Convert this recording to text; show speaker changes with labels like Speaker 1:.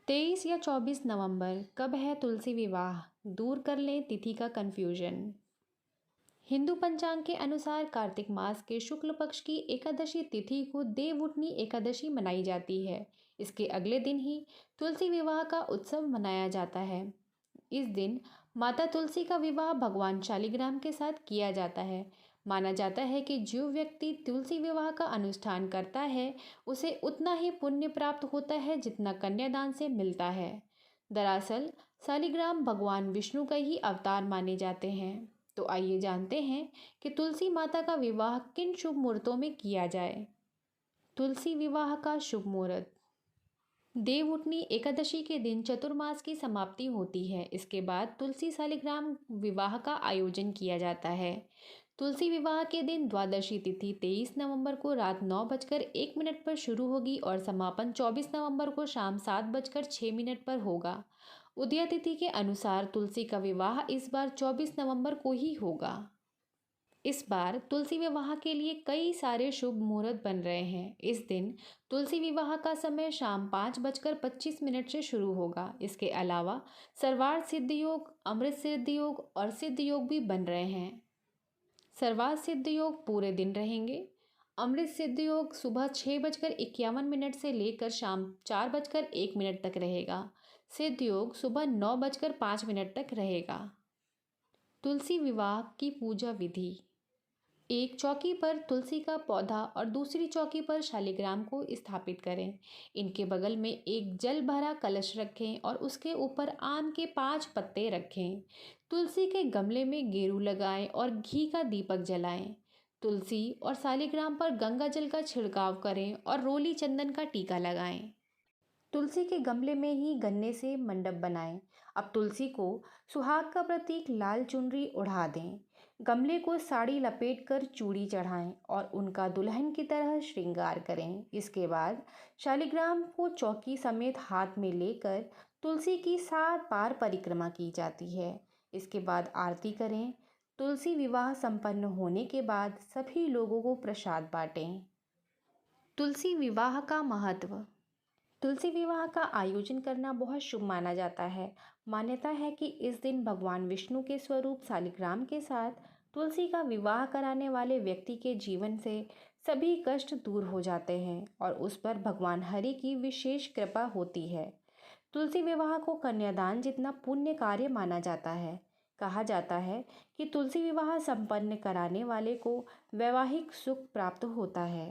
Speaker 1: 23 या 24 नवंबर कब है तुलसी विवाह? दूर कर लें तिथि का कन्फ्यूजन। हिंदू पंचांग के अनुसार कार्तिक मास के शुक्ल पक्ष की एकादशी तिथि को देवउठनी एकादशी मनाई जाती है। इसके अगले दिन ही तुलसी विवाह का उत्सव मनाया जाता है। इस दिन माता तुलसी का विवाह भगवान शालिग्राम के साथ किया जाता है। माना जाता है कि जो व्यक्ति तुलसी विवाह का अनुष्ठान करता है उसे उतना ही पुण्य प्राप्त होता है जितना कन्यादान से मिलता है। दरअसल शालिग्राम भगवान विष्णु का ही अवतार माने जाते हैं। तो आइए जानते हैं कि तुलसी माता का विवाह किन शुभ मुहूर्तों में किया जाए। तुलसी विवाह का शुभ मुहूर्त। देवउठनी एकादशी के दिन चतुर्मास की समाप्ति होती है। इसके बाद तुलसी शालिग्राम विवाह का आयोजन किया जाता है। तुलसी विवाह के दिन द्वादशी तिथि 23 नवंबर को रात 9:01 पर शुरू होगी और समापन 24 नवंबर को शाम 7:06 पर होगा। उदया तिथि के अनुसार तुलसी का विवाह इस बार 24 नवंबर को ही होगा। इस बार तुलसी विवाह के लिए कई सारे शुभ मुहूर्त बन रहे हैं। इस दिन तुलसी विवाह का समय शाम 5:25 से शुरू होगा। इसके अलावा सर्वार्थ सिद्ध योग, अमृत सिद्ध योग और सिद्ध योग भी बन रहे हैं। सर्वार्थ सिद्ध योग पूरे दिन रहेंगे। अमृत सिद्ध योग सुबह 6:51 से लेकर शाम 4:01 तक रहेगा। सिद्ध योग सुबह 9:05 तक रहेगा। तुलसी विवाह की पूजा विधि। एक चौकी पर तुलसी का पौधा और दूसरी चौकी पर शालिग्राम को स्थापित करें। इनके बगल में एक जल भरा कलश रखें और उसके ऊपर आम के 5 पत्ते रखें। तुलसी के गमले में गेरू लगाएं और घी का दीपक जलाएं। तुलसी और शालिग्राम पर गंगा जल का छिड़काव करें और रोली चंदन का टीका लगाएं। तुलसी के गमले में ही गन्ने से मंडप बनाएं। अब तुलसी को सुहाग का प्रतीक लाल चुनरी ओढ़ा दें। गमले को साड़ी लपेटकर चूड़ी चढ़ाएं और उनका दुल्हन की तरह श्रृंगार करें। इसके बाद शालिग्राम को चौकी समेत हाथ में लेकर तुलसी की 7 बार परिक्रमा की जाती है। इसके बाद आरती करें। तुलसी विवाह संपन्न होने के बाद सभी लोगों को प्रसाद बांटें। तुलसी विवाह का महत्व। तुलसी विवाह का आयोजन करना बहुत शुभ माना जाता है। मान्यता है कि इस दिन भगवान विष्णु के स्वरूप शालिग्राम के साथ तुलसी का विवाह कराने वाले व्यक्ति के जीवन से सभी कष्ट दूर हो जाते हैं और उस पर भगवान हरि की विशेष कृपा होती है। तुलसी विवाह को कन्यादान जितना पुण्य कार्य माना जाता है। कहा जाता है कि तुलसी विवाह संपन्न कराने वाले को वैवाहिक सुख प्राप्त होता है।